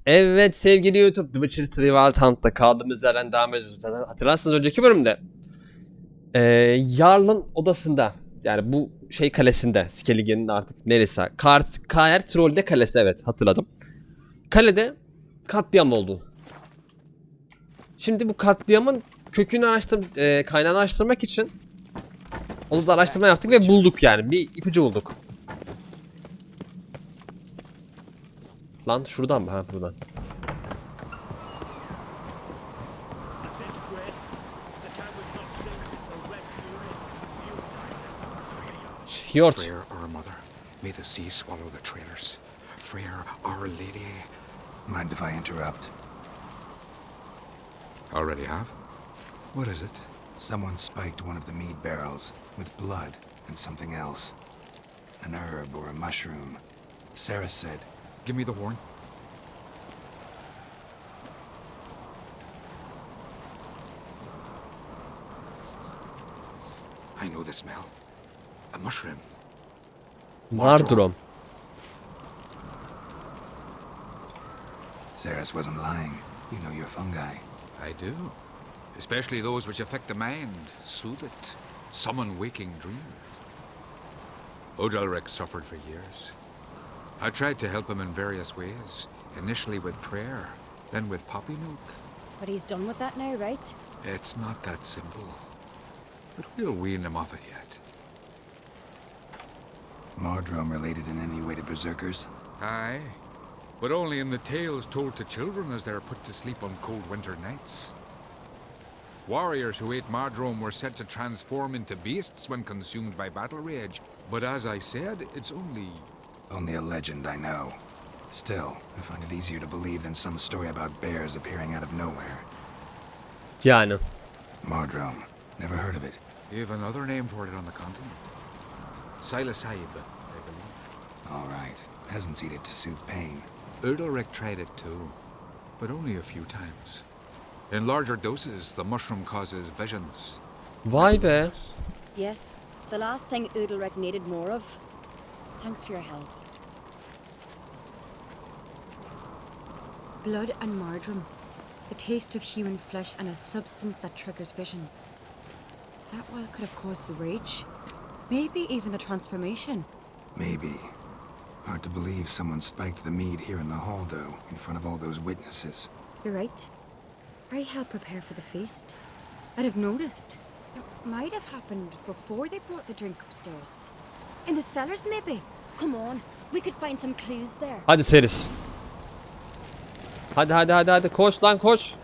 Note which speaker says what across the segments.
Speaker 1: Evet sevgili YouTube, The Witcher Trial Hunt'ta kaldığımız yerden devam ediyoruz. Zaten hatırlarsınız önceki bölümde. Jarl'ın odasında, yani bu şey kalesinde, Skellige'nin artık neresi? Kaer Troll'de kalesi, evet hatırladım. Kalede katliam oldu. Şimdi bu katliamın kökünü kaynağını araştırmak için onu da araştırma yaptık ve bulduk yani. Bir ipucu bulduk. Lan şuradan mı? Ha buradan. Fjord.
Speaker 2: Freyr, our mother, may the sea swallow the traitors. Freyr, our lady.
Speaker 3: Mind if I interrupt?
Speaker 2: Already have? What is it?
Speaker 3: Someone spiked one of the mead barrels with blood and something else. An herb or a mushroom. Sarah said.
Speaker 2: Give me the horn. I know the smell. A mushroom.
Speaker 1: Mardrom.
Speaker 3: Sarah wasn't lying. You know your fungi.
Speaker 2: I do. Especially those which affect the mind, soothe it, summon waking dreams. Odalric suffered for years. I tried to help him in various ways, initially with prayer, then with poppy milk.
Speaker 4: But he's done with that now, right?
Speaker 2: It's not that simple. But we'll wean him off it yet.
Speaker 3: Mardrome related in any way to berserkers?
Speaker 2: Aye, but only in the tales told to children as they're put to sleep on cold winter nights. Warriors who ate Mardrome were said to transform into beasts when consumed by battle rage. But as I said, it's only...
Speaker 3: Only a legend, I know. Still, I find it easier to believe than some story about bears appearing out of nowhere.
Speaker 1: Yani.
Speaker 3: Mardrome. Never heard of it.
Speaker 2: You have another name for it on the continent. Silasib, I believe.
Speaker 3: All right. Peasants eat it to soothe pain.
Speaker 2: Udalric tried it too, but only a few times. In larger doses, the mushroom causes visions.
Speaker 1: Vay be.
Speaker 4: Yes, the last thing Udalric needed more of. Thanks for your help.
Speaker 5: Blood and mardrum. The taste of human flesh and a substance that triggers visions. That well could have caused the rage. Maybe even the transformation.
Speaker 3: Maybe. Hard to believe someone spiked the mead here in the hall, though, in front of all those witnesses.
Speaker 5: You're right. I helped prepare for the feast. I'd have noticed. It might have happened before they brought the drink upstairs. In the cellars, maybe.
Speaker 4: Come on, we could find some clues there.
Speaker 1: Hadi Seris. Hadi koş lan koş.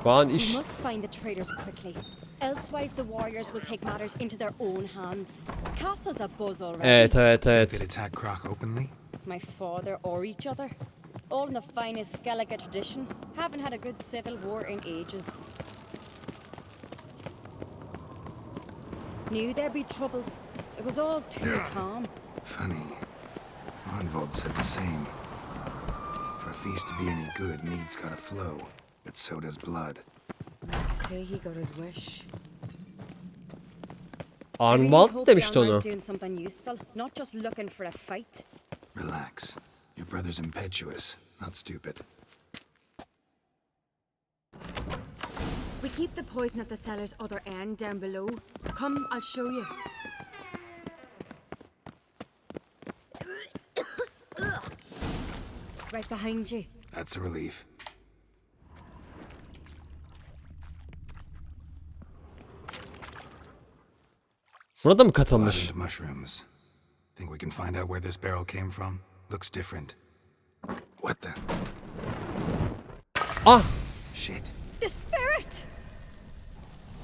Speaker 1: Şu an
Speaker 4: We
Speaker 1: iş.
Speaker 4: must find the traitors quickly. Elsewise the warriors will take matters into their own hands. Castle's a buzz already.
Speaker 1: Evet.
Speaker 3: They could attack Croc openly?
Speaker 4: My father or each other. All in the finest Skellige tradition. Haven't had a good civil war in ages. Knew there'd be trouble. It was all too calm.
Speaker 3: Funny. Arnvold said the same. For a feast to be any good, mead's gotta flow. But so does blood.
Speaker 5: I'd say he got his wish.
Speaker 4: I really
Speaker 1: Arnvald
Speaker 4: hope
Speaker 1: demişti
Speaker 4: Yanmar's
Speaker 1: onu.
Speaker 4: doing something useful, not just looking for a fight.
Speaker 3: Relax. Your brother's impetuous, not stupid.
Speaker 5: We keep the poison at the cellar's other end down below. Come, I'll show you.
Speaker 4: Right behind you.
Speaker 3: That's a relief.
Speaker 1: Buna mı
Speaker 3: Blood
Speaker 1: katılmış?
Speaker 3: into mushrooms. Think we can find out where this barrel came from? Looks different. What the?
Speaker 1: Ah!
Speaker 3: Shit.
Speaker 4: The spirit!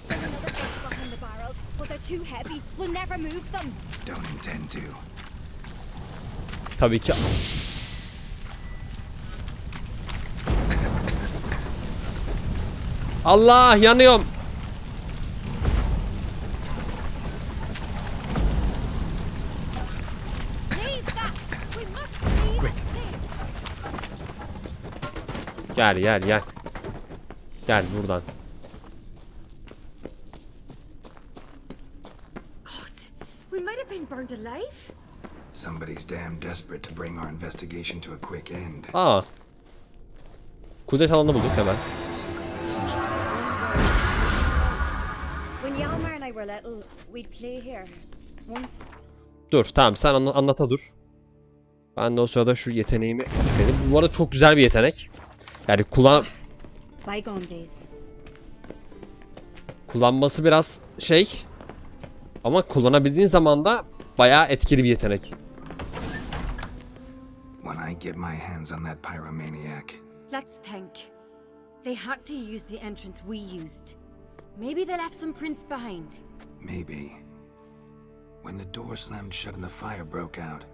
Speaker 4: There's another box behind the barrels, but they're too heavy. We'll never move them.
Speaker 3: Don't intend to.
Speaker 1: Tabii ki. Allah, yanıyorum.
Speaker 4: Leave that! We must leave this!
Speaker 1: Gel. Gel buradan.
Speaker 5: We might have been burned alive.
Speaker 3: Somebody's damn desperate to bring our investigation to a quick end.
Speaker 1: Aa. Kudret alanını bulduk hemen.
Speaker 3: It's a secret message.
Speaker 4: When Yalmar and I were little, we'd play here. Once.
Speaker 1: Dur tamam sen anlata dur. Ben de o sırada şu yeteneğimi dedim. Bu arada çok güzel bir yetenek. Yani
Speaker 4: Bygone days.
Speaker 1: kullanması biraz şey. Ama kullanabildiğin zaman da bayağı etkili bir yetenek.
Speaker 3: When I get my hands on that pyromaniac.
Speaker 5: Let's think. They had to use the entrance we used. Maybe they left some prints behind.
Speaker 3: Maybe. When the door slammed shut and the fire broke out,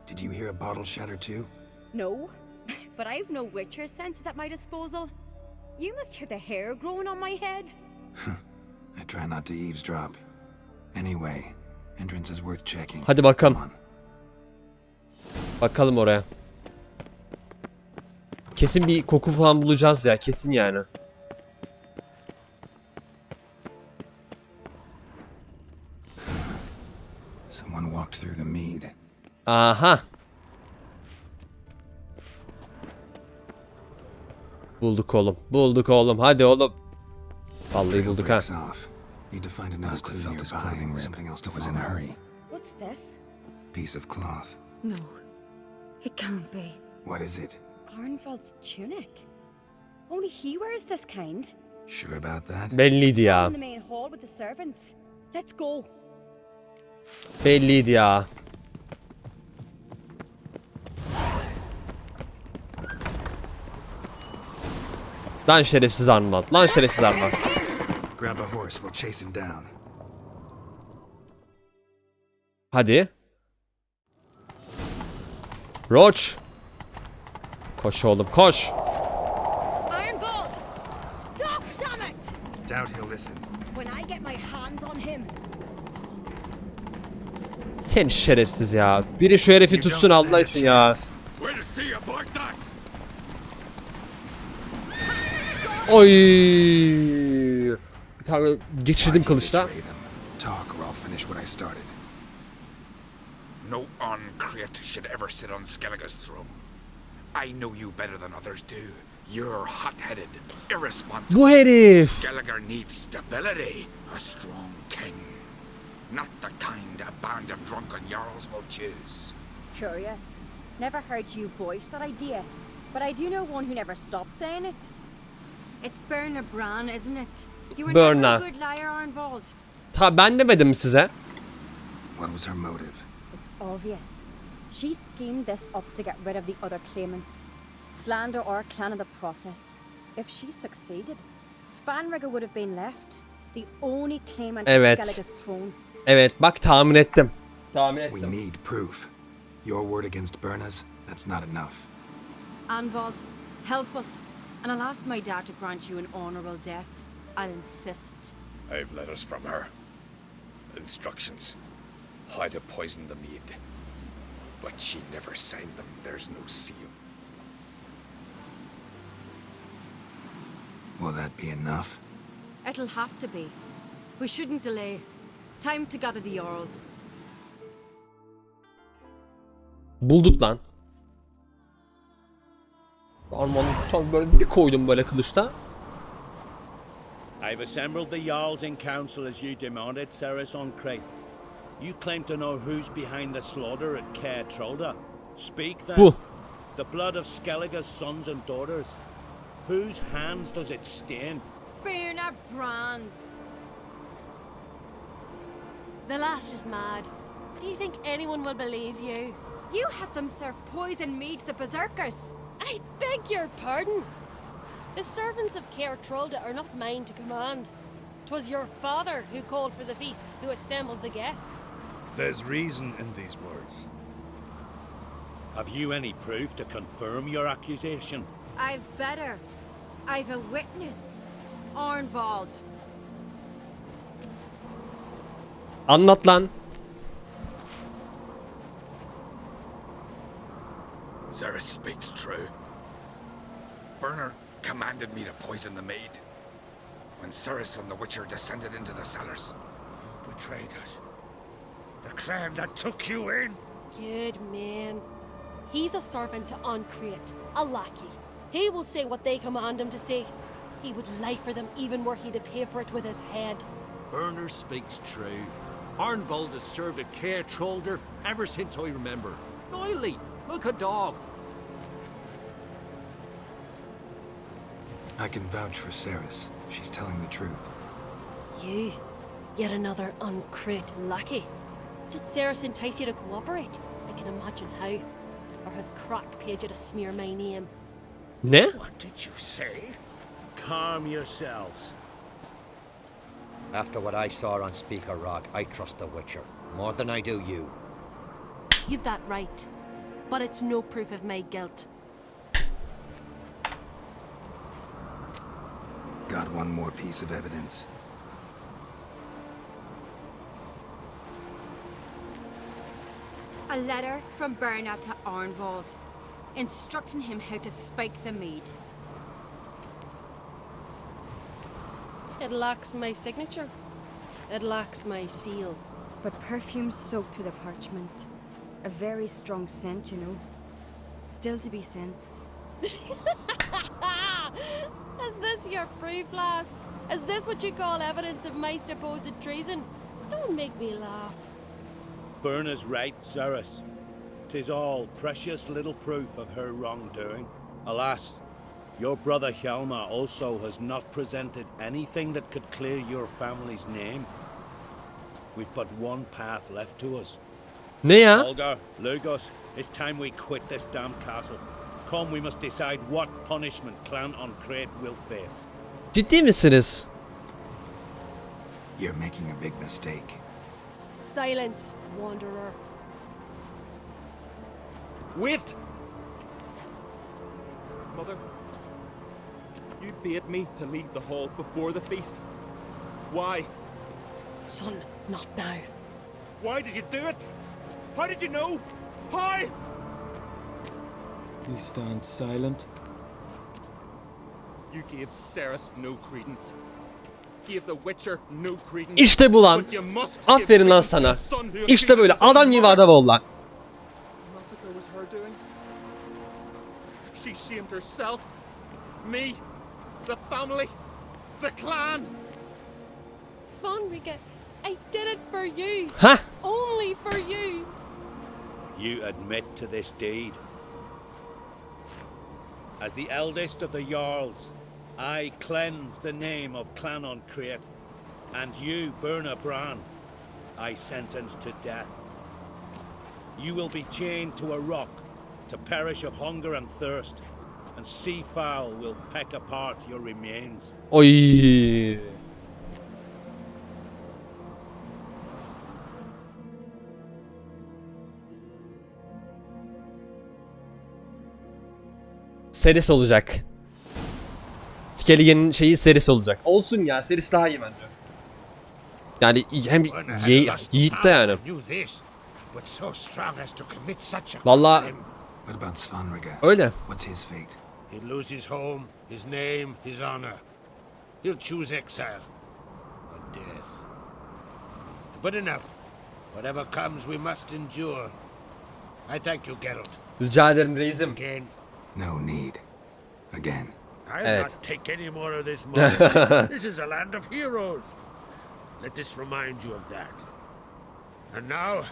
Speaker 3: did you hear a bottle shatter too?
Speaker 4: No, but I've no witcher senses at my disposal. You must hear the hair growing on my head.
Speaker 3: I try not to eavesdrop. Anyway, entrance is worth checking.
Speaker 1: Hadi bakalım.
Speaker 3: Come on.
Speaker 1: Bakalım oraya. Kesin bir koku falan bulacağız ya. Kesin yani.
Speaker 3: Someone walked through the mead.
Speaker 1: Aha. Bulduk oğlum. Bulduk oğlum. Hadi oğlum. Vallahi
Speaker 3: Trail
Speaker 1: bulduk ha.
Speaker 3: breaks off. Need to find another clue nearby. Something else to was in a hurry.
Speaker 4: What's this?
Speaker 3: Piece of cloth.
Speaker 5: No, it can't be.
Speaker 3: What is it?
Speaker 4: Arnvald's tunic. Only he wears this kind.
Speaker 3: Sure about that?
Speaker 1: Belliydi
Speaker 4: Saw
Speaker 1: ya.
Speaker 4: him in the main hall with the servants. Let's go.
Speaker 1: Belliydi ya. Lan şerefsiz Arnold. Lan şerefsiz Arnold.
Speaker 3: Grab a horse, we'll chase him down.
Speaker 1: Hadi. Roach. Koş oğlum koş.
Speaker 4: Arnvald! Stop, damn it!
Speaker 3: Doubt he'll listen.
Speaker 4: When I get my hands on him.
Speaker 1: Sen şerefsiz ya. Biri şu herifi tutsun Allah için ya.
Speaker 2: Way to see you like that!
Speaker 1: Oy. Bir tane geçirdim
Speaker 3: Why'd you
Speaker 1: kılıçla.
Speaker 3: betray them? Talk or I'll finish what I started.
Speaker 2: No uncreate should ever sit on Skellige's throne. I know you better than others do. You're hot-headed, irresponsible.
Speaker 1: Bu herif.
Speaker 2: Skellige needs stability, a strong king. Not the kind a band of drunken jarls will choose.
Speaker 4: Curious. Never heard you voice that idea, but I do know one who never stops saying it.
Speaker 5: It's Berna Bran, isn't it? You were
Speaker 1: Berna.
Speaker 5: never a good liar, Arnvald.
Speaker 1: Ta ben demedim mi size?
Speaker 3: What was her motive?
Speaker 4: It's obvious. She schemed this up to get rid of the other claimants. Slander our clan in the process. If she succeeded, Svanrigger would have been left. The only claimant to
Speaker 1: Evet.
Speaker 4: Skellige's throne.
Speaker 1: Evet bak tahmin ettim. Tahmin
Speaker 3: We
Speaker 1: ettim.
Speaker 3: need proof. Your word against Berna's, that's not enough.
Speaker 5: Arnvald, help us. And I'll ask my dad to grant you an honorable death. I'll insist.
Speaker 6: I've letters from her. Instructions. How to poison the mead. But she never signed them. There's no seal.
Speaker 3: Will that be enough?
Speaker 5: It'll have to be. We shouldn't delay. Time to gather the Jarls.
Speaker 1: Bulduk lan. Armanı tam böyle bir koydum böyle kılıçta.
Speaker 7: I've assembled the Jarls in council as you demanded, Ceres on Crate. You claim to know who's behind the slaughter at Caer Trolda. Speak then.
Speaker 1: Bu.
Speaker 7: The blood of Skellige's sons and daughters. Whose hands does it stain?
Speaker 5: Berna Bran's.
Speaker 8: The lass is mad. Do you think anyone will believe you?
Speaker 5: You had them serve poison mead to the berserkers.
Speaker 8: I beg your pardon. The servants of Caer Trolda are not mine to command. 'Twas your father who called for the feast, who assembled the guests.
Speaker 9: There's reason in these words.
Speaker 7: Have you any proof to confirm your accusation?
Speaker 5: I've better. I've a witness. Arnvald.
Speaker 1: Anlat lan.
Speaker 2: Ceres speaks true. Berner commanded me to poison the maid. When Ceres and the Witcher descended into the cellars.
Speaker 9: You betrayed us. The clan that took you in?
Speaker 8: Good man. He's a servant to Uncreate, a lackey. He will say what they command him to say. He would lie for them even were he to pay for it with his head.
Speaker 10: Burner speaks true. Arnvold has served at Care Trollder ever since I remember. Noily, look a dog.
Speaker 3: I can vouch for Ceres. She's telling the truth.
Speaker 8: You, yet another Uncreate lackey. Did Ceres entice you to cooperate? I can imagine how. Or has Crack paid you to smear my name?
Speaker 1: Ne?
Speaker 9: What did you say?
Speaker 7: Calm yourselves.
Speaker 10: After what I saw on Speaker Rock, I trust the Witcher more than I do you.
Speaker 8: You've that right. But it's no proof of my guilt.
Speaker 3: Got one more piece of evidence.
Speaker 5: A letter from Berna to Arnvold, instructing him how to spike the mead.
Speaker 8: It lacks my signature. It lacks my seal.
Speaker 5: But perfume soaked through the parchment. A very strong scent, you know. Still to be sensed.
Speaker 8: Is this your proof, lass? Is this what you call evidence of my supposed treason? Don't make me laugh.
Speaker 7: Berna's right, Ceres. 'Tis all precious little proof of her wrongdoing. Alas, your brother Hjalmar also has not presented anything that could clear your family's name. We've but one path left to us.
Speaker 1: Ne ya?
Speaker 7: Olga, Lugos, it's time we quit this damn castle. Come, we must decide what punishment Clan Uncreate will face.
Speaker 1: Ciddi misiniz?
Speaker 3: You're making a big mistake.
Speaker 8: Silence, wanderer.
Speaker 11: Wait! Mother, you bade me to leave the hall before the feast. Why?
Speaker 8: Son, not now.
Speaker 11: Why did you do it? How did you know? How? You stand silent. You gave Ceres no credence. Gave the Witcher no credence.
Speaker 1: İşte bu lan.
Speaker 11: But you must give
Speaker 1: Aferin lan
Speaker 11: credence to
Speaker 1: sana.
Speaker 11: the son who
Speaker 1: İşte böyle
Speaker 11: accuses his
Speaker 1: adam gibi
Speaker 11: mother.
Speaker 1: adam ol lan.
Speaker 11: The massacre was her doing. She shamed herself, me, the family, the clan.
Speaker 8: Svanrika, I did it for you.
Speaker 1: Hah?
Speaker 8: Only for you.
Speaker 7: You admit to this deed. As the eldest of the Jarls, I cleanse the name of Clan Uncreate, and you, Berna Bran, I sentence to death. You will be chained to a rock to perish of hunger and thirst, and seafowl will peck apart your remains.
Speaker 1: Oy. Seris olacak. Skellige'nin şeyi Seris olacak. Olsun ya, Seris daha iyi bence. Yani hem Yiğit de yani. Vallahi
Speaker 3: What about Svanrika?
Speaker 1: öyle.
Speaker 3: What's his fate?
Speaker 9: He'd lose his home, his name, his honor. He'll choose exile or death. But enough. Whatever comes, we must endure. I thank you, Geralt.
Speaker 1: Rica ederim reisim.
Speaker 9: Again.
Speaker 3: No need. Again.
Speaker 9: I'll
Speaker 1: Evet.
Speaker 9: not take any more of this modesty. This is a land of heroes. Let this remind you of that. And now,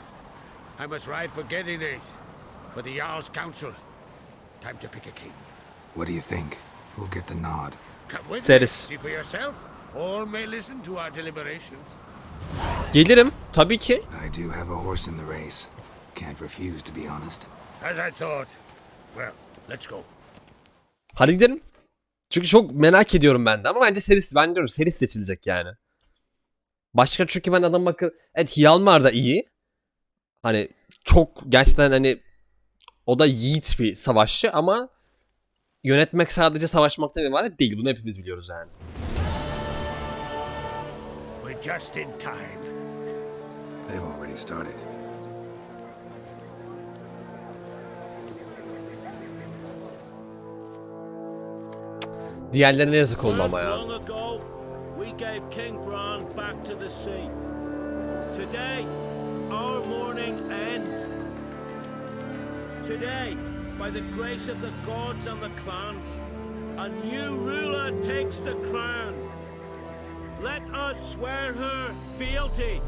Speaker 9: I must ride for Gedinate, for the Jarl's Council. Time to pick a king.
Speaker 3: What do you think? Who'll get the nod?
Speaker 9: Come with me,
Speaker 1: Ceres.
Speaker 9: see for yourself. All may listen to our deliberations.
Speaker 1: Gelirim tabii ki.
Speaker 3: I do have a horse in the race. Can't refuse, to be honest.
Speaker 9: As I thought. Well, let's go.
Speaker 1: Hadi gidelim. Çünkü çok merak ediyorum ben de ama bence Seris, ben diyorum Seris seçilecek yani. Başka çünkü ben adam bakın, evet Hjalmar da iyi. Hani çok gerçekten hani o da yiğit bir savaşçı ama yönetmek sadece savaşmaktan ibaret değil. Bunu hepimiz biliyoruz yani.
Speaker 9: We're just in time.
Speaker 3: They've already started.
Speaker 1: Diğerlerine yazık oldu ama ya.
Speaker 7: Long ago, we gave King Bran back to the sea. Today, our mourning end. Today, by the grace of the gods and the clans, a new ruler takes the crown. Let us swear her fealty.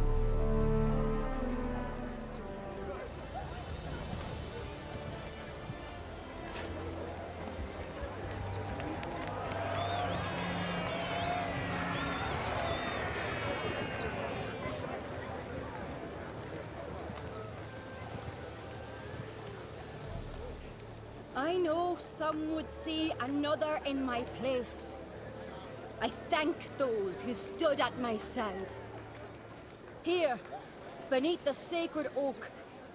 Speaker 4: I know some would see another in my place. I thank those who stood at my side. Here, beneath the sacred oak,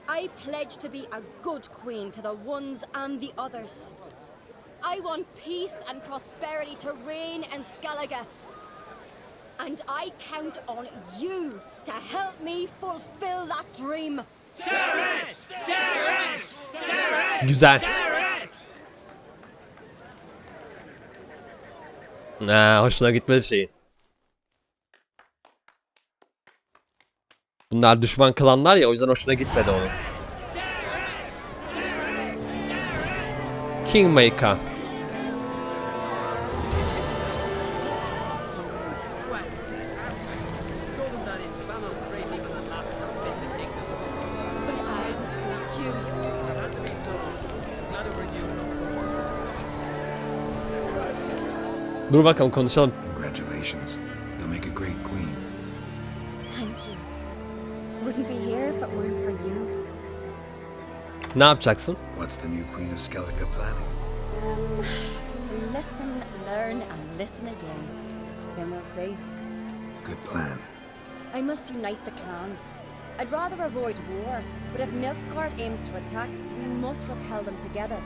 Speaker 4: I pledge to be a good queen to the ones and the others. I want peace and prosperity to reign in Skellige. And I count on you to help me fulfill that dream.
Speaker 1: Güzel. Hoşuna gitmedi şeyin. Bunlar düşman klanlar ya, o yüzden hoşuna gitmedi onun. Kingmaker. Dur bakalım, konuşalım.
Speaker 3: Congratulations. You'll make a great queen.
Speaker 4: Thank you. Wouldn't be here if it weren't for you.
Speaker 1: Ne yapacaksın?
Speaker 3: What's the new queen of Skellige planning?
Speaker 4: To listen, learn, and listen again. Then we'll see.
Speaker 3: Good plan.
Speaker 4: I must unite the clans. I'd rather avoid war, but if Nilfgaard aims to attack, we must repel them together.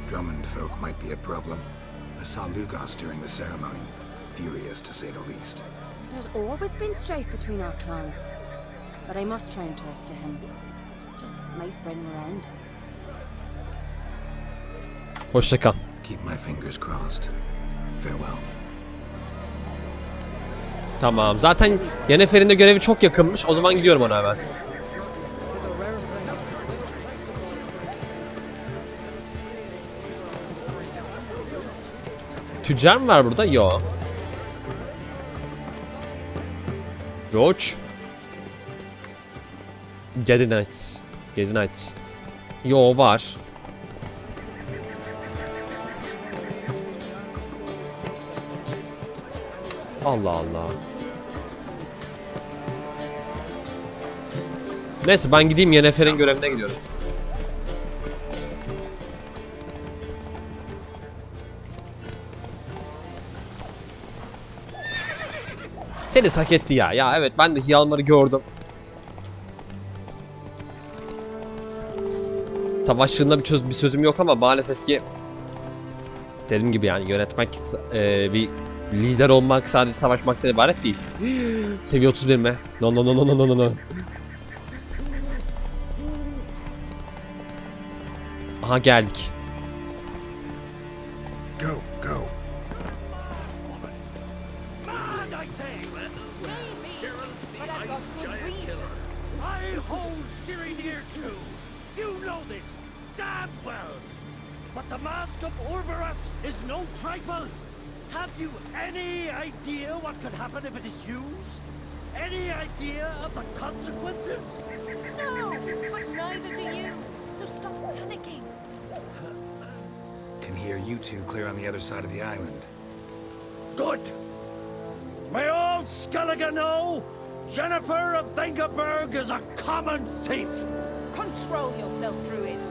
Speaker 3: Drummond folk might be a problem. I saw Lugos during the ceremony. Furious, to say the least.
Speaker 4: There's always been strife between our clans. But I must try and talk to him. Just might bring her end.
Speaker 1: Hoşça kal.
Speaker 3: Keep my fingers crossed. Farewell.
Speaker 1: Tamam. Zaten Yennefer'in de görevi çok yakınmış. O zaman gidiyorum ona hemen. Tüccar mı var burada? Yo. Roach. Gedinite. Yo, var. Allah Allah. Neyse, ben gideyim, Yennefer'in görevine gidiyorum. Seni hak etti ya. Ya evet, ben de Hjalmar'ı gördüm. Savaşçılığında bir sözüm yok ama maalesef ki dediğim gibi yani yönetmek bir lider olmak sadece savaşmaktan ibaret değil. Seviye 31 mi? No. Aha, geldik.
Speaker 3: Go.
Speaker 7: I hold Ciri dear too. You know this damn well. But the mask of Orberus is no trifle. Have you any idea what could happen if it is used? Any idea of the consequences?
Speaker 8: No, but neither do you. So stop panicking.
Speaker 3: Can hear you two clear on the other side of the island.
Speaker 7: Good. May all Skellige know Jennifer of Vengerberg is a common thief.
Speaker 12: Control yourself, Druid.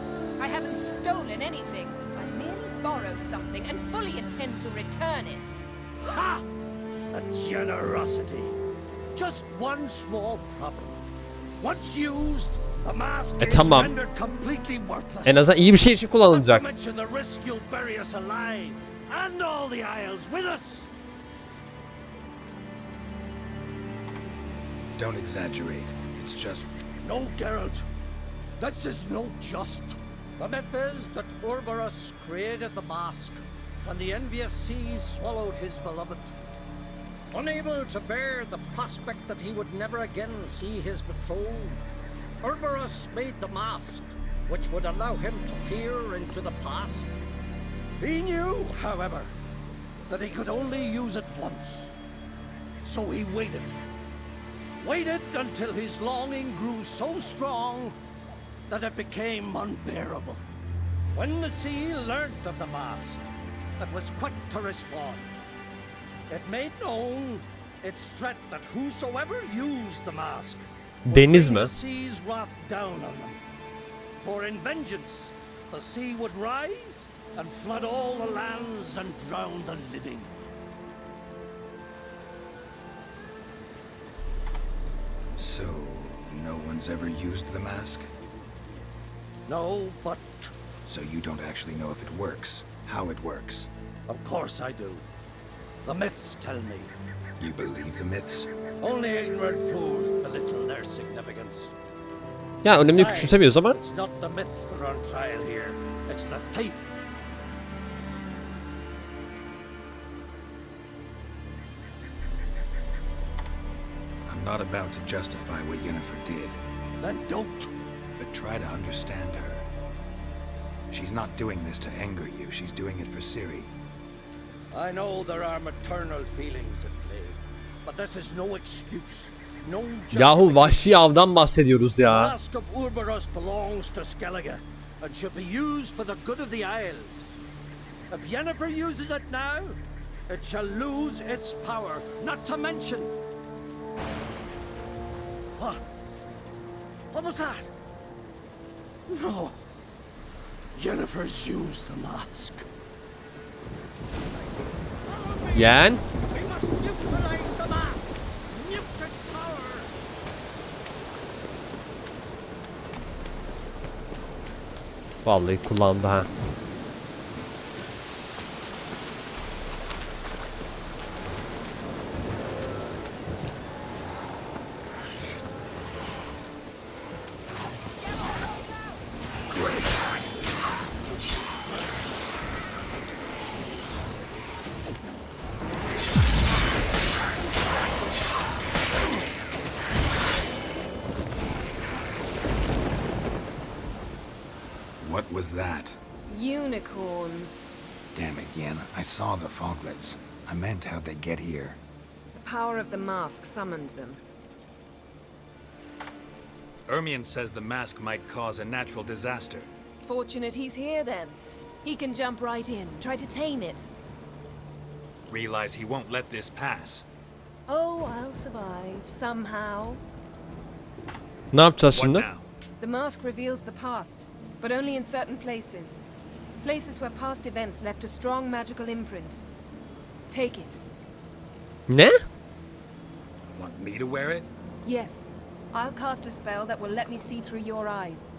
Speaker 12: I haven't stolen anything. I merely borrowed something and fully intend to return it.
Speaker 7: Ha! The generosity. Just one small problem. Once used, the mask is
Speaker 1: tamam.
Speaker 7: rendered completely worthless.
Speaker 1: En azından iyi bir şey için kullanılacak.
Speaker 7: Not to mention the risk you'll bury us alive and all the Isles with us.
Speaker 3: Don't exaggerate. It's just...
Speaker 7: No, Geralt. This is no just. The myth is that Orberus created the mask when the envious seas swallowed his beloved. Unable to bear the prospect that he would never again see his betrothed,
Speaker 13: Cerberus made the mask, which would allow him to peer into the past. He knew, however, that he could only use it once. So he waited. Waited until his longing grew so strong that it became unbearable. When the sea learnt of the mask, it was quick to respond. It made known its threat that whosoever used the mask
Speaker 1: Deniz mi?
Speaker 13: the sea's wrath down on them. For in vengeance, the sea would rise and flood all the lands and drown the living.
Speaker 3: So, no one's ever used the mask?
Speaker 13: No, but...
Speaker 3: So you don't actually know if it works, how it works?
Speaker 13: Of course I do. The myths tell me.
Speaker 3: You believe the myths?
Speaker 13: Only ignorant fools belittle their significance.
Speaker 1: Ya önemli küçümsemiyoruz ama.
Speaker 13: It's not the myths that are on trial here. It's the thief.
Speaker 3: I'm not about to justify what Yennefer did.
Speaker 13: Then don't.
Speaker 3: But try to understand her. She's not doing this to anger you. She's doing it for Ciri.
Speaker 13: I know there are maternal feelings at play, but this is no excuse. No
Speaker 1: Yahu vahşi avdan bahsediyoruz ya.
Speaker 13: The mask of Cerberus belongs to Skellige and should be used for the good of the Isles. If Yennefer uses it now, it shall lose its power, not to mention... What? What was that? No. Yennefer's used the mask.
Speaker 1: Yen.
Speaker 13: We must neutralize the mask. Nuke its power.
Speaker 1: Vallahi kullandı ha.
Speaker 3: What was that?
Speaker 14: Unicorns.
Speaker 3: Damn it, Yen. I saw the foglets. I meant how'd they get here?
Speaker 14: The power of the mask summoned them.
Speaker 11: Ermion says the mask might cause a natural disaster.
Speaker 14: Fortunate he's here then. He can jump right in, try to tame it.
Speaker 11: Realize he won't let this pass.
Speaker 14: Oh, I'll survive, somehow.
Speaker 1: Ne yapacağız şimdi?
Speaker 14: The mask reveals the past, but only in certain places. Places where past events left a strong magical imprint. Take it.
Speaker 1: Ne?
Speaker 3: Want me to wear it?
Speaker 14: Yes. I'll cast a spell that will let me see through your eyes.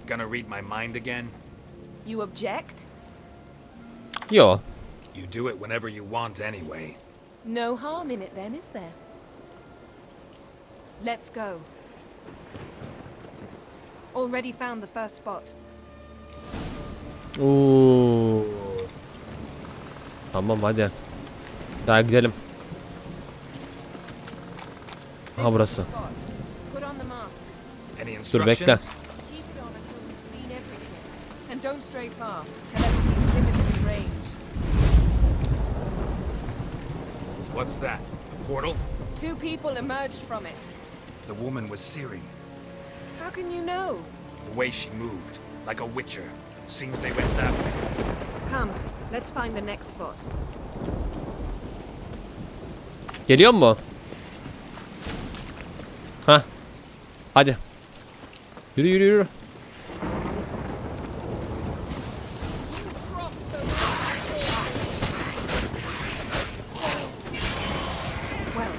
Speaker 11: Gonna read my mind again?
Speaker 14: You object?
Speaker 1: Yo.
Speaker 3: You do it whenever you want anyway.
Speaker 14: No harm in it then, is there? Let's go. Already found the first spot.
Speaker 1: Oo. Tamam hadi. Daha gidelim. Ha burası.
Speaker 14: Put on the mask.
Speaker 11: Any
Speaker 1: Dur bekle.
Speaker 14: Keep it on until we've seen everything. And don't stray far. Telepathy is limited in range.
Speaker 11: What's that? A portal?
Speaker 14: 2 people emerged from it.
Speaker 3: The woman was Ciri.
Speaker 14: How can you know?
Speaker 3: The way she moved, like a witcher. Seems they went that way.
Speaker 14: Come, let's find the next spot.
Speaker 1: Geliyor mu? Ha. Hadi. Yürü yürü yürü.
Speaker 14: Well,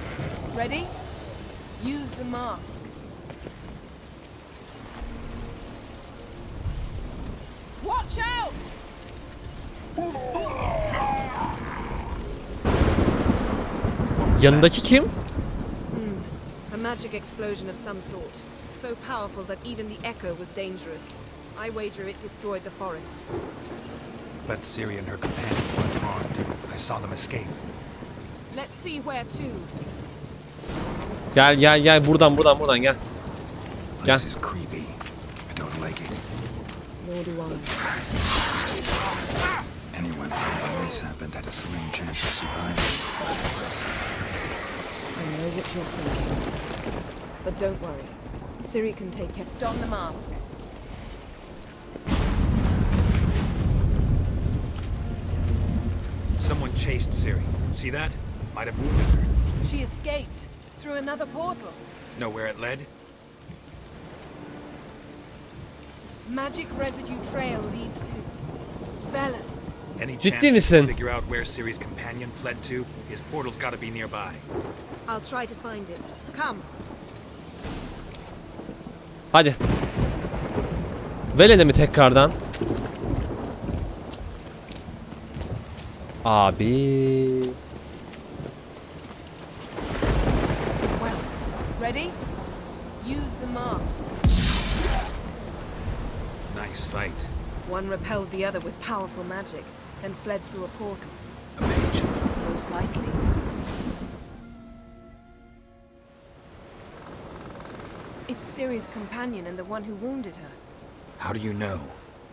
Speaker 14: ready? Use the mask.
Speaker 12: Watch out!
Speaker 1: Yanındaki kim?
Speaker 14: A magic explosion of some sort. So powerful that even the echo was dangerous. I wager it destroyed the forest.
Speaker 3: But Ciri and her companion weren't harmed. I saw them escape.
Speaker 14: Let's see where to.
Speaker 1: Gel buradan gel. Gel.
Speaker 3: This is creepy. I don't like it.
Speaker 14: Nor do I.
Speaker 3: Anyone when this happened had a slim chance of surviving.
Speaker 14: I know what you're thinking. But don't worry. Ciri can take care. Don the mask.
Speaker 3: Someone chased Ciri. See that? Might have wounded her.
Speaker 14: She escaped through another portal.
Speaker 3: Know where it led?
Speaker 14: Magic residue trail leads to Velen.
Speaker 3: Any
Speaker 1: Ciddi
Speaker 3: chance you
Speaker 1: misin?
Speaker 3: can figure out where Ciri's companion fled to? His portal's gotta be nearby.
Speaker 14: I'll try to find it. Come.
Speaker 1: Hadi. Velen'e mi tekrardan? Abi.
Speaker 14: Well, ready? Use the mark.
Speaker 3: Nice fight.
Speaker 14: One repelled the other with powerful magic and fled through a portal.
Speaker 3: A mage.
Speaker 14: Most likely. It's Ciri's companion and the one who wounded her.
Speaker 3: How do you know?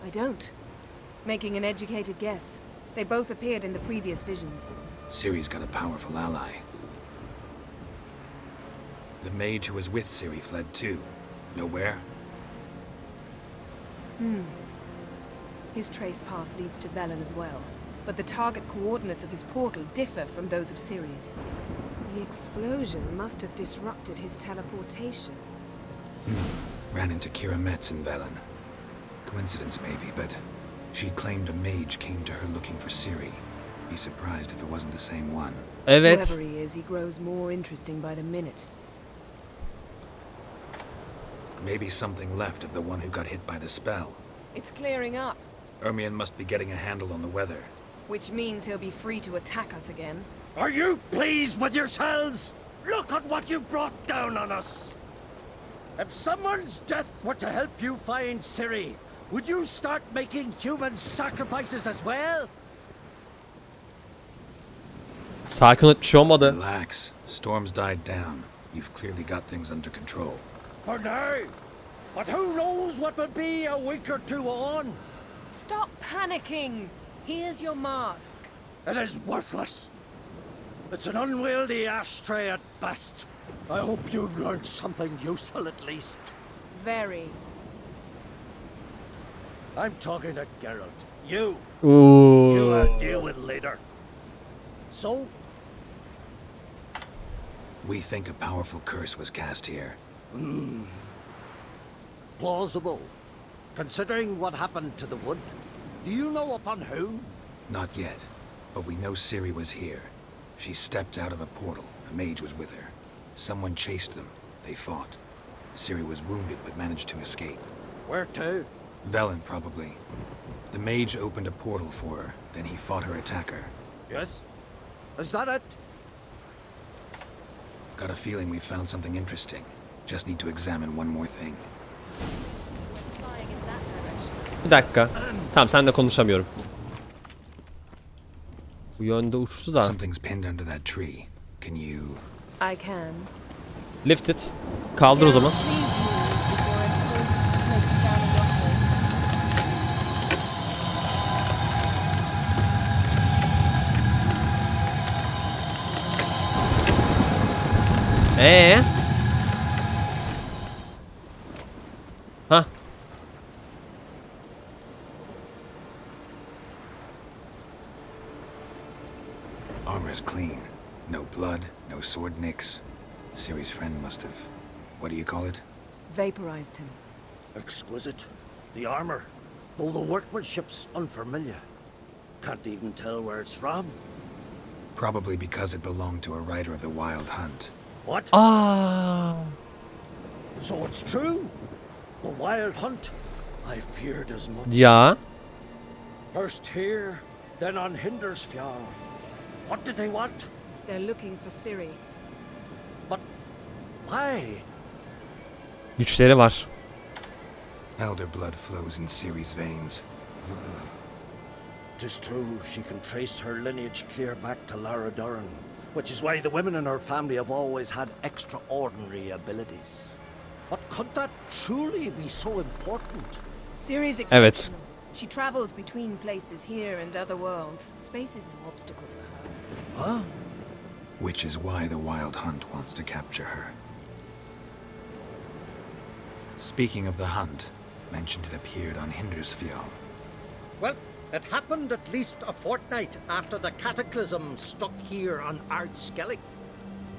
Speaker 14: I don't. Making an educated guess. They both appeared in the previous visions.
Speaker 3: Ciri's got a powerful ally. The mage who was with Ciri fled too. Know where?
Speaker 14: His trace path leads to Velen as well. But the target coordinates of his portal differ from those of Ciri's. The explosion must have disrupted his teleportation.
Speaker 3: Ran into Kira Metz in Velen. Coincidence maybe, but she claimed a mage came to her looking for Ciri. Be surprised if it wasn't the same one.
Speaker 1: Evet.
Speaker 14: Whoever he is, he grows more interesting by the minute.
Speaker 3: Maybe something left of the one who got hit by the spell.
Speaker 14: It's clearing up,
Speaker 3: Ermion must be getting a handle on the weather.
Speaker 14: which means he'll be free to attack us again.
Speaker 13: Are you pleased with yourselves? Look at what you've brought down on us! If someone's death were to help you find Ciri, would you start making human sacrifices as well?
Speaker 1: Sakin ol, bir şey olmadı.
Speaker 3: Relax. Storm's died down. You've clearly got things under control.
Speaker 13: For now. But who knows what will be a week or two on?
Speaker 14: Stop panicking! Here's your mask.
Speaker 13: It is worthless. It's an unwieldy ashtray at best. I hope you've learned something useful at least.
Speaker 14: Very.
Speaker 13: I'm talking to Geralt. You.
Speaker 1: Ooh.
Speaker 13: I'll deal with later. So,
Speaker 3: We think a powerful curse was cast here.
Speaker 13: plausible. Considering what happened to the wood, do you know upon whom?
Speaker 3: Not yet, but we know Ciri was here. She stepped out of a portal. A mage was with her. Someone chased them. They fought. Ciri was wounded but managed to escape.
Speaker 13: Where to?
Speaker 3: Velen, probably. The mage opened a portal for her, then he fought her attacker.
Speaker 13: Yes? Is that it?
Speaker 3: Got a feeling we found something interesting. Just need to examine one more thing.
Speaker 4: Flying in that direction.
Speaker 1: Bir dakika. Tamam, sen de konuşamıyorum. Bu yönde uçtu da.
Speaker 3: Something's pinned under that tree. Can you...
Speaker 14: I can.
Speaker 1: Lift it. Kaldır o zaman.
Speaker 14: Please move before I'm forced to place it down in your
Speaker 1: Ha?
Speaker 3: Armor's clean. No blood, no sword nicks. Ciri's friend must have... What do you call it?
Speaker 14: Vaporized him.
Speaker 13: Exquisite. The armor, though the workmanship's unfamiliar. Can't even tell where it's from.
Speaker 3: Probably because it belonged to a rider of the Wild Hunt.
Speaker 13: What?
Speaker 1: Aa.
Speaker 13: So it's true? The Wild Hunt? I feared as much.
Speaker 1: Ya.
Speaker 13: First here, then on Hindersfjall. What did they want?
Speaker 14: They're looking for Ciri.
Speaker 13: But why?
Speaker 1: Güçleri var.
Speaker 3: Elder blood flows in Ciri's veins.
Speaker 13: Tis true she can trace her lineage clear back to Lara Duran, which is why the women in her family have always had extraordinary abilities. But could that truly be so important?
Speaker 14: Ciri's
Speaker 1: Evet.
Speaker 14: exceptional. She travels between places here and other worlds. Space is no obstacle for her.
Speaker 13: Huh?
Speaker 3: Which is why the Wild Hunt wants to capture her. Speaking of the hunt, mentioned it appeared on Hindersfjall.
Speaker 13: Well, it happened at least a fortnight after the cataclysm struck here on Skellig.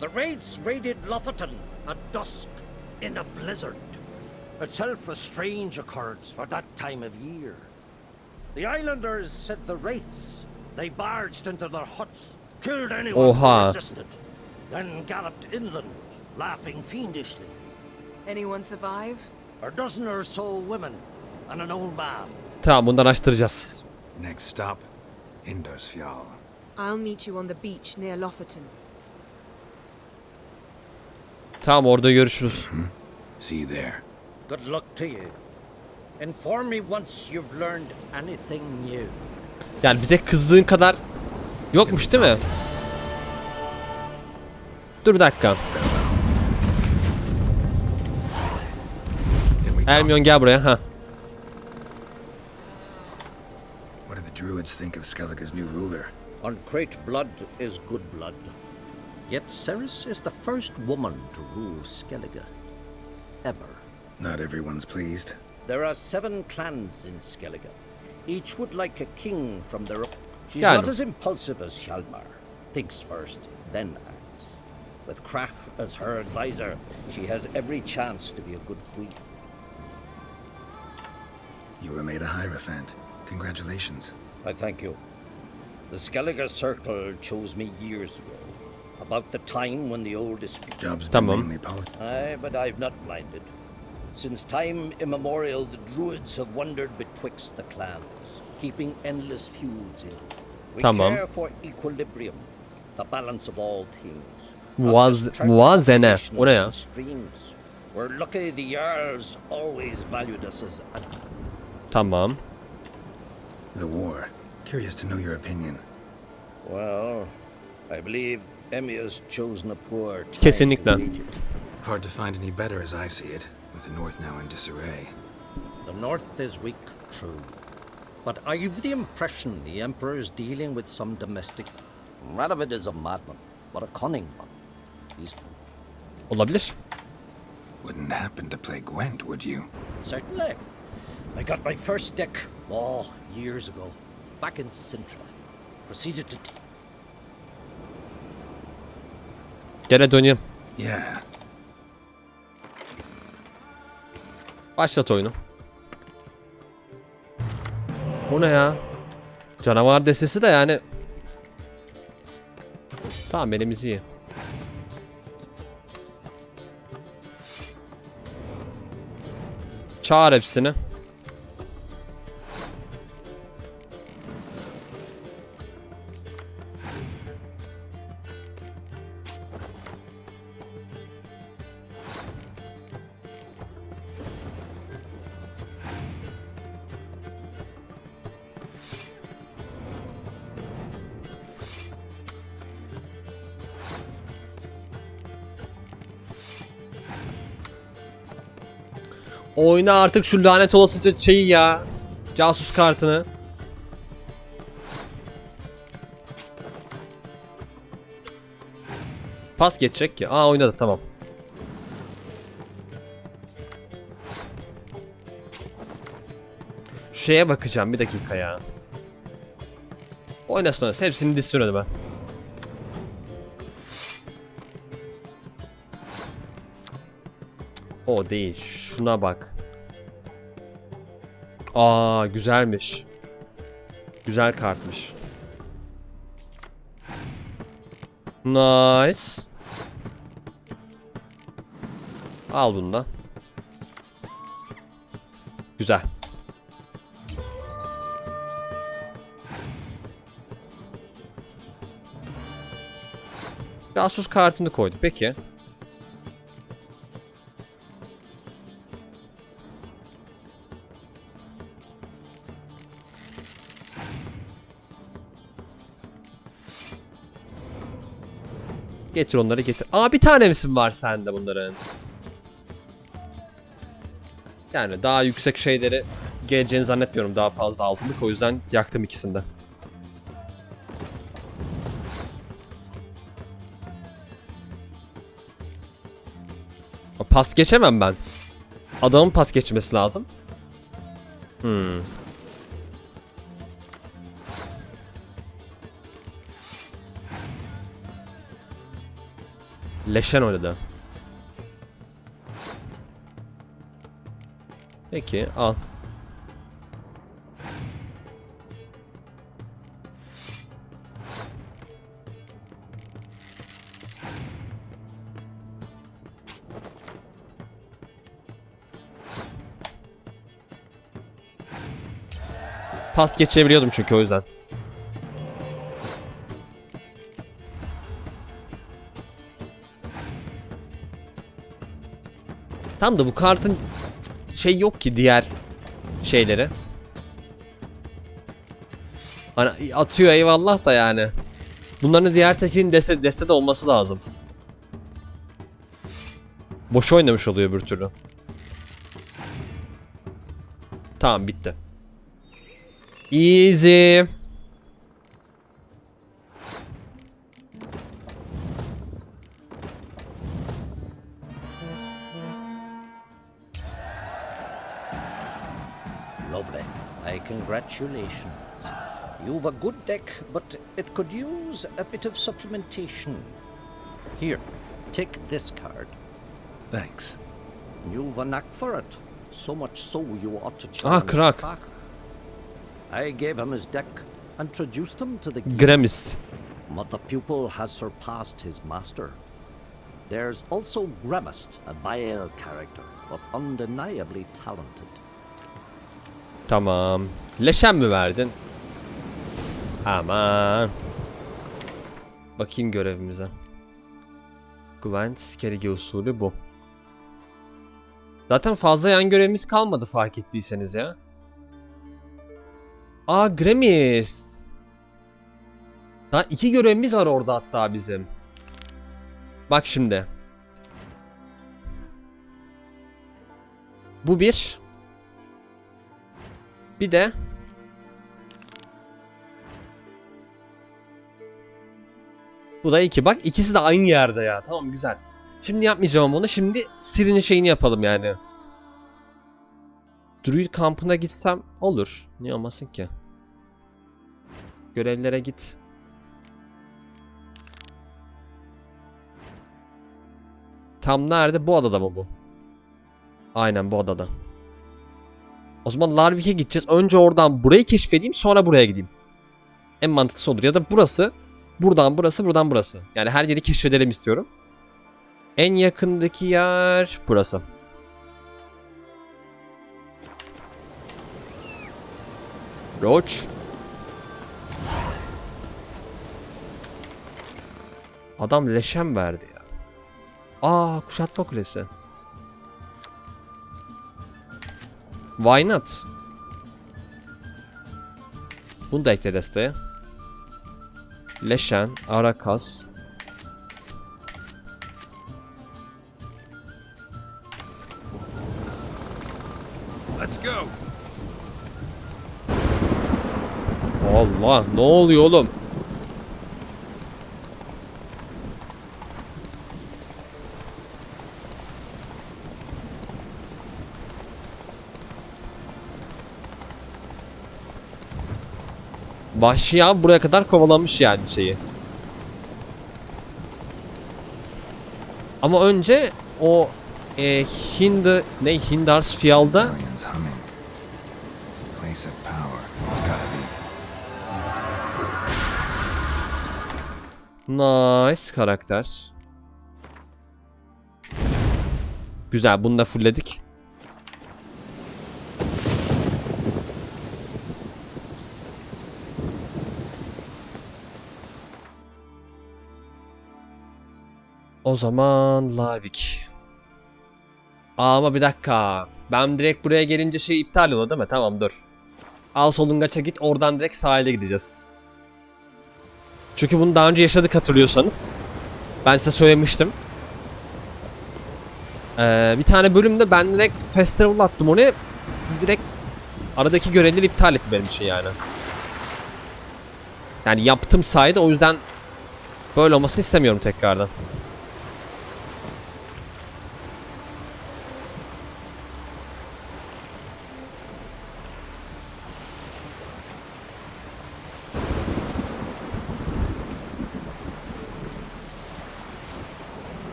Speaker 13: The raids raided Lofoten at dusk in a blizzard. Itself a strange occurrence for that time of year. The islanders said the wraiths, they barged into their huts, killed anyone who resisted, then galloped inland, laughing fiendishly.
Speaker 14: Anyone survive?
Speaker 13: A dozen or so women and an old man.
Speaker 1: Tamam, bundan araştıracağız.
Speaker 3: Next stop, Hindersfjall.
Speaker 14: I'll meet you on the beach near Lofoten.
Speaker 1: Tamam, orada görüşürüz.
Speaker 3: See you there.
Speaker 13: Good luck to you. Inform me once you've learned anything new.
Speaker 1: Yani bize kızdığın kadar yokmuş değil mi? Dur bir dakika. Hermione gel buraya. Ha.
Speaker 3: What do the druids think of Skellige's new ruler?
Speaker 13: Uncreate blood is good blood. Yet Ceres is the first woman to rule Skellige. Ever.
Speaker 3: Not everyone's pleased.
Speaker 13: There are 7 clans in Skellige. Each would like a king from their own. She's
Speaker 1: Yani.
Speaker 13: not as impulsive as Hjalmar. Thinks first, then acts. With Krach as her advisor, she has every chance to be a good queen.
Speaker 3: You were made a Hierophant. Congratulations.
Speaker 13: I thank you. The Skellige Circle chose me years ago. About the time when the old dispute.
Speaker 3: Job's been mainly politics.
Speaker 13: Aye, but I've not minded. Since time immemorial, the druids have wandered betwixt the clans, keeping endless feuds in. We care for equilibrium, the balance of all things.
Speaker 1: Muazzene. O ne ya?
Speaker 13: Streams. We're lucky the Jarls always valued us as a...
Speaker 1: Tamam.
Speaker 3: The war. Curious to know your opinion.
Speaker 13: Well, I believe Emmia's chosen a poor time
Speaker 1: Kesinlikle.
Speaker 13: to wage it.
Speaker 3: Hard to find any better as I see it, with the North now in disarray.
Speaker 13: The North is weak, true. But I've the impression the Emperor's dealing with some domestic... Radovid is a madman, but a cunning one. He's...
Speaker 1: Olabilir.
Speaker 3: Wouldn't happen to play Gwent, would you?
Speaker 13: Certainly. I got my first deck, years ago, back in Sintra. Proceeded to...
Speaker 1: Gene döneyim.
Speaker 3: Yeah.
Speaker 1: Başlat oyunu. Bu ne ya? Canavar destesi de yani. Tamam, elimiz iyi. Çağır hepsini. Oyna artık şu lanet olası şeyi ya. Casus kartını. Pas geçecek ki. Aa, oynadı, tamam. Şu şeye bakacağım bir dakika ya. Oynasın oynasın. Hepsini dizsin önüme. O değil. Şuna bak. Aa, güzelmiş. Güzel kartmış. Nice. Al bunu da. Güzel. Casus kartını koydu. Peki. Getir onları getir. Aa, bir tane misin var sende bunların? Yani daha yüksek şeyleri geleceğini zannetmiyorum, daha fazla altınlık, o yüzden yaktım ikisini de. Pas geçemem ben. Adamın pas geçmesi lazım. Leşen oynadı. Peki, al. Pas geçebiliyordum çünkü, o yüzden. Tam da bu kartın şey yok ki, diğer şeyleri. Hani atıyor eyvallah da yani. Bunların diğer tekinin destede olması lazım. Boş oynamış oluyor bir türlü. Tamam, bitti. Easy.
Speaker 13: Lovely. My congratulations. You've a good deck, but it could use a bit of supplementation. Here, take this card.
Speaker 3: Thanks.
Speaker 13: You've a knack for it. So much so you ought to challenge
Speaker 1: Krak.
Speaker 13: Fach. I gave him his deck, introduced him to the game.
Speaker 1: Gremist.
Speaker 13: But the pupil has surpassed his master. There's also Gremist, a vile character, but undeniably talented.
Speaker 1: Tamam. Leşen mi verdin? Aman. Bakayım görevimize. Güvenç Skellige usulü bu. Zaten fazla yan görevimiz kalmadı, fark ettiyseniz ya. Aa, Gremist. Daha 2 görevimiz var orada hatta bizim. Bak şimdi. Bu bir. Bir de. Bu da 2. Bak, ikisi de aynı yerde ya. Tamam, güzel. Şimdi yapmayacağım ama onu. Şimdi Ciri'nin şeyini yapalım yani. Druid kampına gitsem olur. Niye olmasın ki? Görevlere git. Tam nerede? Bu adada mı bu? Aynen, bu adada. O zaman Larvik'e gideceğiz. Önce oradan burayı keşfedeyim, sonra buraya gideyim. En mantıklısı olur. Ya da burası. Buradan burası, buradan burası. Yani her yeri keşfedelim istiyorum. En yakındaki yer burası. Roach. Adam leşem verdi ya. Aa, kuşatma kulesi. Why not? Bunu da ekle desteğe. Leşen, Arakas.
Speaker 2: Let's go.
Speaker 1: Allah, ne oluyor oğlum? Vahşi abi buraya kadar kovalamış yani şeyi. Ama önce o Hindars Fiyal'da nice karakter. Güzel, bunu da fullledik. O zaman Larvik. Ama bir dakika. Ben direkt buraya gelince şey iptal oldu değil mi? Tamam, dur. Al solungaça git, oradan direkt sahile gideceğiz. Çünkü bunu daha önce yaşadık, hatırlıyorsanız. Ben size söylemiştim. Bir tane bölümde ben direkt festival attım onu. Direkt aradaki görevleri iptal etti benim için yani. Yani yaptım sayede, o yüzden böyle olmasını istemiyorum tekrardan.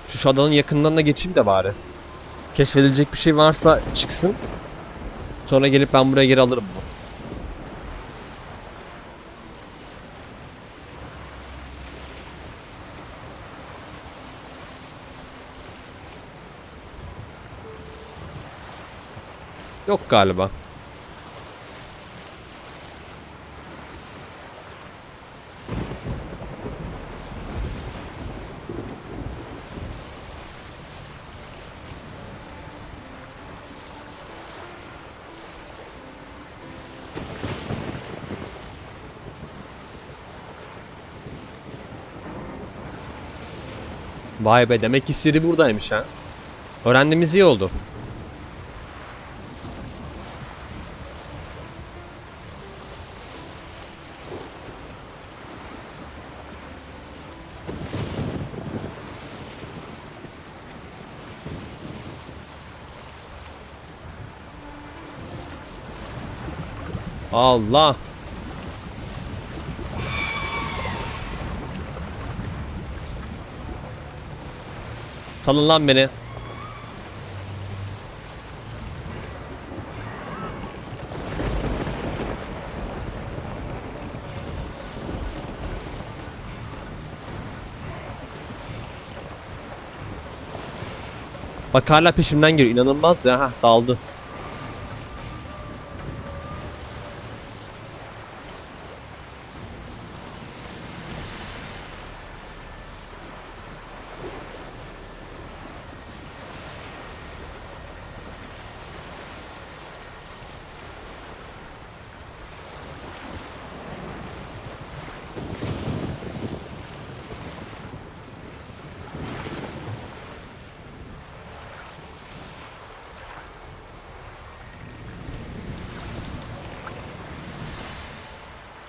Speaker 1: Şu adanın yakınından da geçeyim de bari. Keşfedilecek bir şey varsa çıksın. Sonra gelip ben buraya geri alırım bunu. Yok galiba. Vay be, demek ki Ciri buradaymış ha. Öğrendiğimiz iyi oldu. Allah. Salın lan beni. Bak hala peşimden geliyor. İnanılmaz ya. Hah, daldı.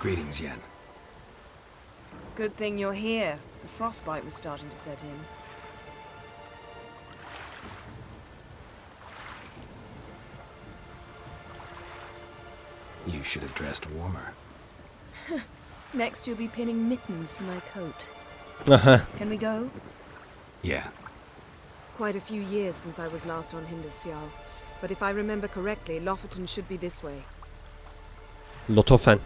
Speaker 3: Greetings, Yen.
Speaker 14: Good thing you're here. The frostbite was starting to set in.
Speaker 3: You should have dressed warmer.
Speaker 14: Next you'll be pinning mittens to my coat. Can we go?
Speaker 3: Yeah.
Speaker 14: Quite a few years since I was last on Hindisfjall, but if I remember correctly, Lofoten should be this way.
Speaker 1: Lotofen.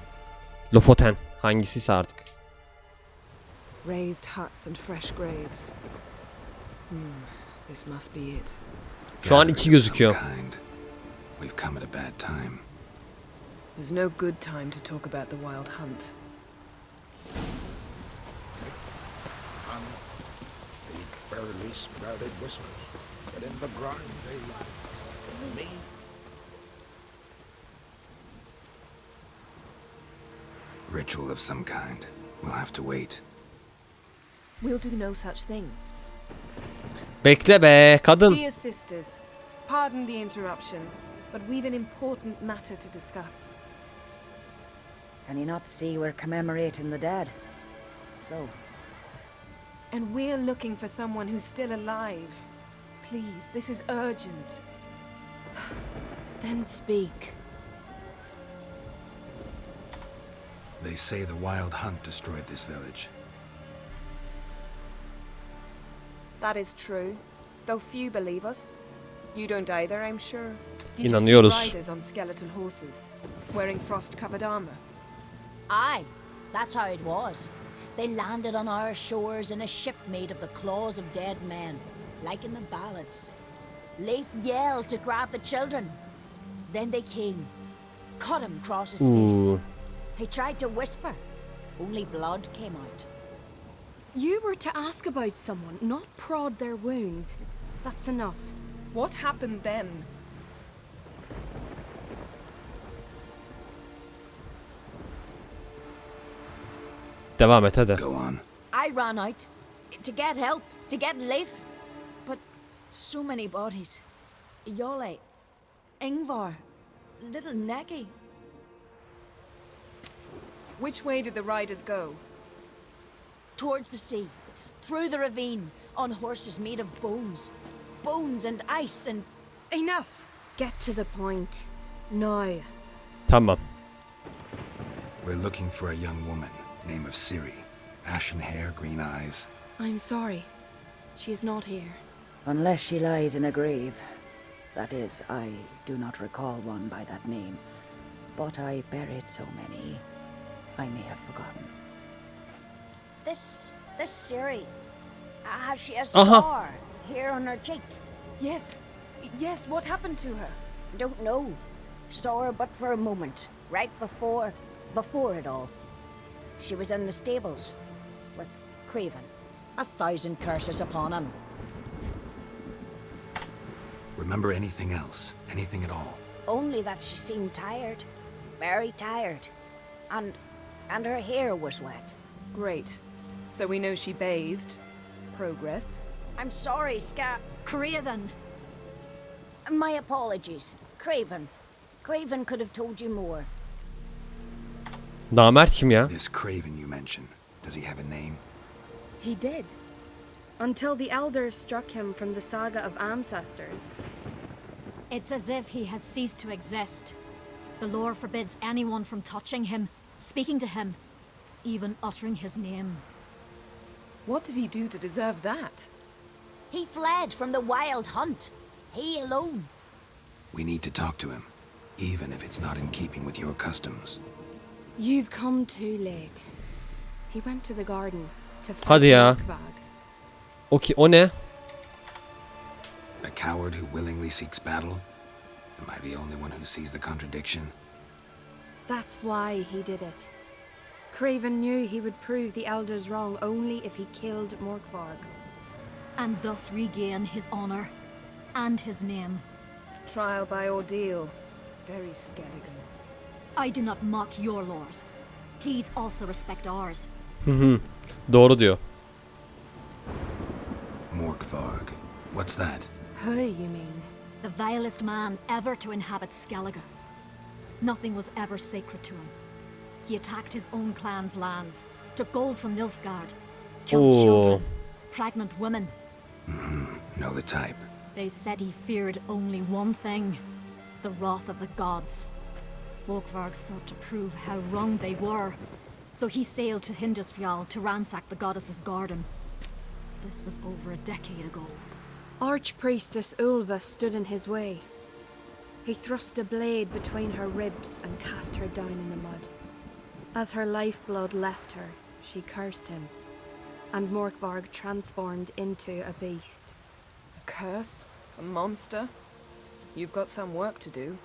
Speaker 1: Lofoten. Hangisiyse artık.
Speaker 14: Raised huts and fresh graves. This must be it.
Speaker 1: Şu an iki gözüküyor.
Speaker 3: We've come at a bad time.
Speaker 14: There's no good time to talk about the wild hunt.
Speaker 9: The barely sprouted whiskers, but in the grind they life. Me?
Speaker 3: Ritual of some kind. We'll have to wait.
Speaker 14: We'll do no such thing.
Speaker 1: Bekle be kadın.
Speaker 14: Dear sisters, pardon the interruption, but we've an important matter to discuss.
Speaker 15: Can you not see we're commemorating the dead? So?
Speaker 14: And we're looking for someone who's still alive. Please, this is urgent. Then speak.
Speaker 3: They say the wild hunt destroyed this village.
Speaker 14: That is true, though few believe us. You don't either, I'm sure. Did
Speaker 1: İnanıyoruz.
Speaker 14: you see riders on skeletal horses, wearing frost-covered armor?
Speaker 15: Aye, that's how it was. They landed on our shores in a ship made of the claws of dead men, like in the ballads. Leif yelled to grab the children. Then they came, cut him across his face. He tried to whisper, only blood came out.
Speaker 5: You were to ask about someone, not prod their wounds. That's enough.
Speaker 14: What happened then?
Speaker 1: Devam et hadi.
Speaker 3: Go on.
Speaker 15: I ran out to get help, to get Leif. But so many bodies. Yole, Ingvar, little Neki.
Speaker 14: Which way did the riders go?
Speaker 15: Towards the sea, through the ravine, on horses made of bones. Bones and ice and...
Speaker 5: Enough! Get to the point. Now.
Speaker 1: Tamam.
Speaker 3: We're looking for a young woman, name of Ciri. Ashen hair, green eyes.
Speaker 5: I'm sorry. She is not here.
Speaker 16: Unless she lies in a grave. That is, I do not recall one by that name. But I've buried so many, I may have forgotten.
Speaker 15: This Ciri, has she a scar here on her cheek?
Speaker 14: Yes. Yes, what happened to her?
Speaker 15: Don't know. Saw her but for a moment, right before it all. She was in the stables with Craven. 1,000 curses upon him.
Speaker 3: Remember anything else? Anything at all?
Speaker 15: Only that she seemed tired. Very tired. And her hair was wet.
Speaker 14: Great. So we know she bathed. Progress.
Speaker 15: I'm sorry, Craven. My apologies. Craven. Craven could have told you more.
Speaker 1: Namert kim ya?
Speaker 3: This Craven you mentioned, does he have a name?
Speaker 5: He did. Until the elders struck him from the saga of ancestors.
Speaker 17: It's as if he has ceased to exist. The lore forbids anyone from touching him, speaking to him, even uttering his name.
Speaker 14: What did he do to deserve that?
Speaker 15: He fled from the wild hunt. He alone.
Speaker 3: We need to talk to him, even if it's not in keeping with your customs.
Speaker 5: You've come too late. He went to the garden to fight
Speaker 1: Hadi ya.
Speaker 5: Morkvag.
Speaker 1: O ne?
Speaker 3: A coward who willingly seeks battle? Am I the only one who sees the contradiction?
Speaker 5: That's why he did it. Craven knew he would prove the elders wrong only if he killed Morkvag.
Speaker 17: And thus regain his honor and his name.
Speaker 14: Trial by ordeal. Very Skelligen.
Speaker 17: I do not mock your laws. Please also respect ours.
Speaker 1: Doğru diyor.
Speaker 3: Morkvarg. What's that?
Speaker 5: Who, you mean?
Speaker 17: The vilest man ever to inhabit Skellige. Nothing was ever sacred to him. He attacked his own clan's lands, took gold from Nilfgaard, killed children, pregnant women.
Speaker 3: Know the type.
Speaker 17: They said he feared only one thing, the wrath of the gods. Morkvarg sought to prove how wrong they were, so he sailed to Hindisfjall to ransack the goddess's garden. This was over a decade ago.
Speaker 5: Archpriestess Ulva stood in his way. He thrust a blade between her ribs and cast her down in the mud. As her lifeblood left her, she cursed him, and Morkvarg transformed into a beast.
Speaker 14: A curse? A monster? You've got some work to do.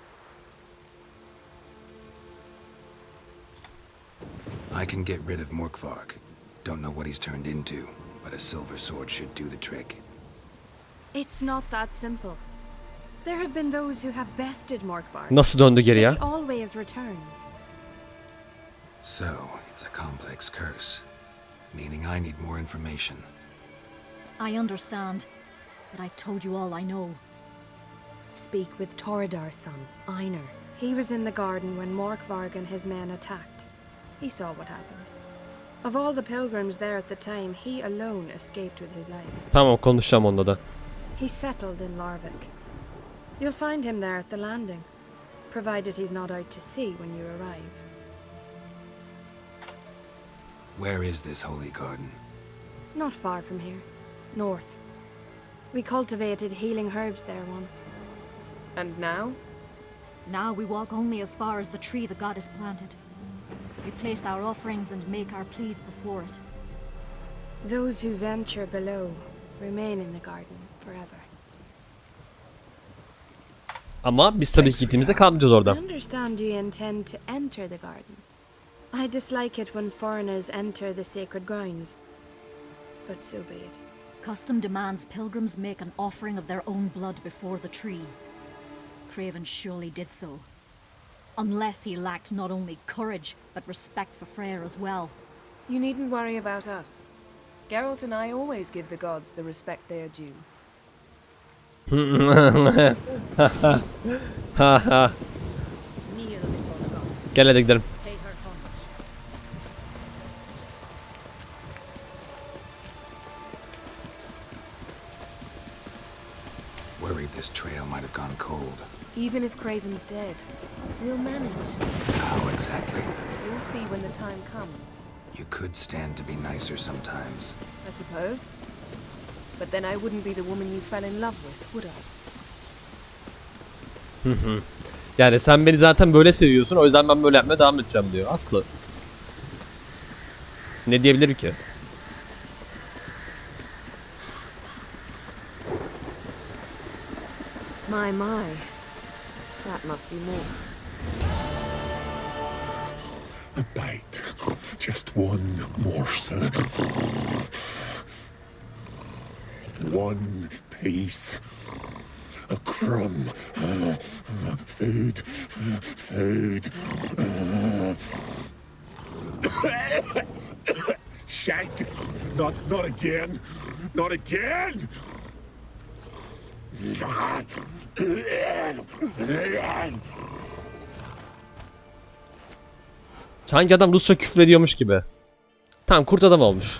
Speaker 3: I can get rid of Morkvarg. Don't know what he's turned into, but a silver sword should do the trick.
Speaker 5: It's not that simple. There have been those who have bested Morkvarg.
Speaker 1: Nasıl döndü geri ya?
Speaker 5: He always returns.
Speaker 3: So, it's a complex curse, meaning I need more information.
Speaker 17: I understand, but I've told you all I know.
Speaker 5: Speak with Torridar's son, Einar. He was in the garden when Morkvarg and his men attacked. He saw what happened. Of all the pilgrims there at the time, he alone escaped with his life.
Speaker 1: Tamam, konuşacağım onunla da.
Speaker 5: He settled in Larvik. You'll find him there at the landing, provided he's not out to sea when you arrive.
Speaker 3: Where is this holy garden?
Speaker 5: Not far from here. North. We cultivated healing herbs there once.
Speaker 14: And now?
Speaker 17: Now we walk only as far as the tree the goddess planted. We place our offerings and make our pleas before it.
Speaker 5: Those who venture below remain in the garden forever.
Speaker 1: Ama biz tabii ki gittiğimizde kalmayacağız
Speaker 5: I
Speaker 1: orada.
Speaker 5: understand you intend to enter the garden. I dislike it when foreigners enter the sacred grounds. But so be it.
Speaker 17: Custom demands pilgrims make an offering of their own blood before the tree. Craven surely did so. Unless he lacked not only courage, but respect for Freyr as well.
Speaker 14: You needn't worry about us. Geralt and I always give the gods the respect they are due.
Speaker 1: Gel hadi gidelim.
Speaker 3: Worried this trail might have gone cold.
Speaker 14: Even if Craven's dead, we'll manage.
Speaker 3: How exactly?
Speaker 14: You'll see when the time comes.
Speaker 3: You could stand to be nicer sometimes.
Speaker 14: I suppose. But then I wouldn't be the woman you fell in love with, would I?
Speaker 1: Yani sen beni zaten böyle seviyorsun, o yüzden ben böyle yapmaya devam edeceğim diyor. Haklı. Ne diyebilir ki?
Speaker 14: My. That must be more.
Speaker 18: A bite. Just one morsel. One piece. A crumb. Food. Food. Shite. Not again. Not again.
Speaker 1: Sanki adam Rusça küfür ediyormuş gibi. Tamam, kurt adam olmuş.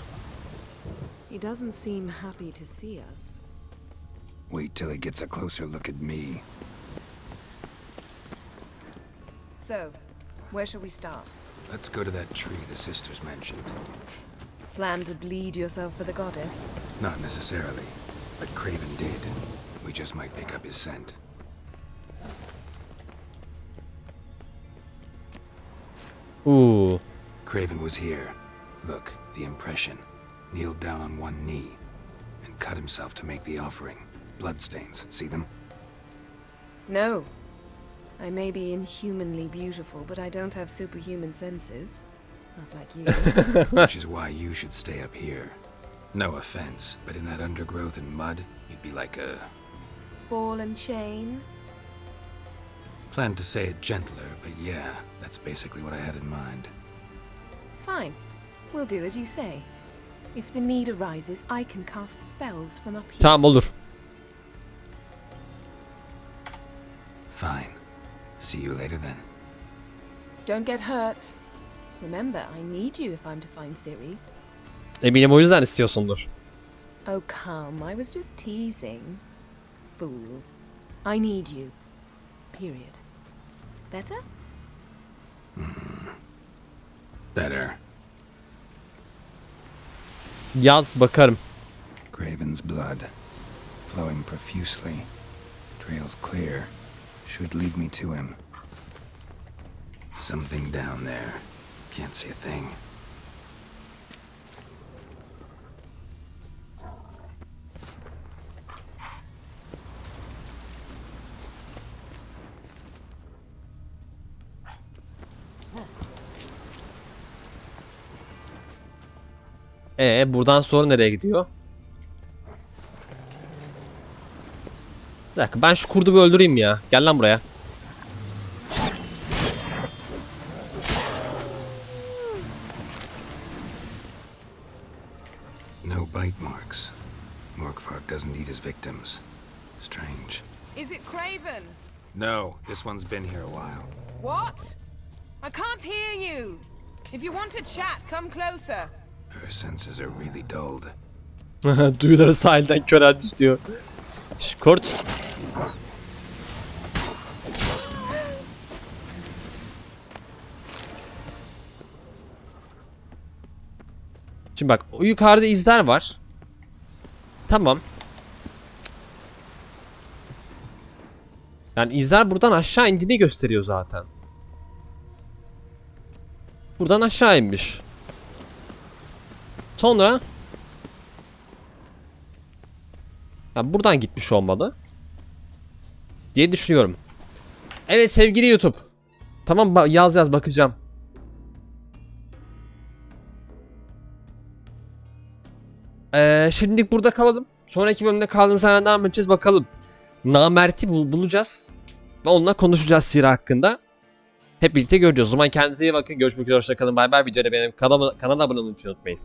Speaker 14: He doesn't seem happy to see us.
Speaker 3: Wait till he gets a closer look at me.
Speaker 14: So, where shall we start?
Speaker 3: Let's go to that tree the sisters mentioned.
Speaker 14: Plan to bleed yourself for the goddess?
Speaker 3: Not necessarily, but Craven did. We just might pick up his scent.
Speaker 1: Ooh.
Speaker 3: Craven was here. Look, the impression. Kneeled down on one knee and cut himself to make the offering. Bloodstains, see them?
Speaker 14: No. I may be inhumanly beautiful, but I don't have superhuman senses. Not like you.
Speaker 3: Which is why you should stay up here. No offense, but in that undergrowth and mud, you'd be like a...
Speaker 14: ball and chain?
Speaker 3: Planned to say it gentler, but yeah, that's basically what I had in mind.
Speaker 14: Fine. We'll do as you say. If the need arises, I can cast spells from up here.
Speaker 1: Tamam, olur.
Speaker 3: Fine. See you later then.
Speaker 14: Don't get hurt. Remember, I need you if I'm to find Ciri.
Speaker 1: Eminim o yüzden istiyorsundur.
Speaker 14: Oh come, I was just teasing. Fool. I need you. Period. Better?
Speaker 3: Better.
Speaker 1: Yaz, bakarım.
Speaker 3: Craven's blood. Flowing profusely. Trail's clear. Should lead me to him. Something down there. Can't see a thing.
Speaker 1: Buradan sonra nereye gidiyor? Bir dakika, ben şu kurdu bir öldüreyim ya. Gel lan buraya.
Speaker 3: No bite marks. Morkvark doesn't eat his victims. Strange.
Speaker 12: Is it Craven?
Speaker 3: No, this one's been here a while.
Speaker 12: What? I can't hear you. If you want to chat, come closer.
Speaker 3: Her senses are really dulled.
Speaker 1: Duyuları sahilden körelmiş diyor. Şş, kurt. Şimdi bak, o yukarıda izler var. Tamam. Yani izler buradan aşağı indiğini gösteriyor zaten. Buradan aşağı inmiş. Sonra yani buradan gitmiş olmalı diye düşünüyorum. Evet sevgili YouTube. Tamam, yaz bakacağım. Şimdilik burada kalalım. Sonraki bölümde kaldığımız yerden devam edeceğiz. Bakalım. Namert'i bulacağız. Ve onunla konuşacağız Ciri hakkında. Hep birlikte göreceğiz. O zaman kendinize iyi bakın. Görüşmek üzere. Hoşça kalın. Bay bay. Videoyu beğenip kanala abone olmayı unutmayın.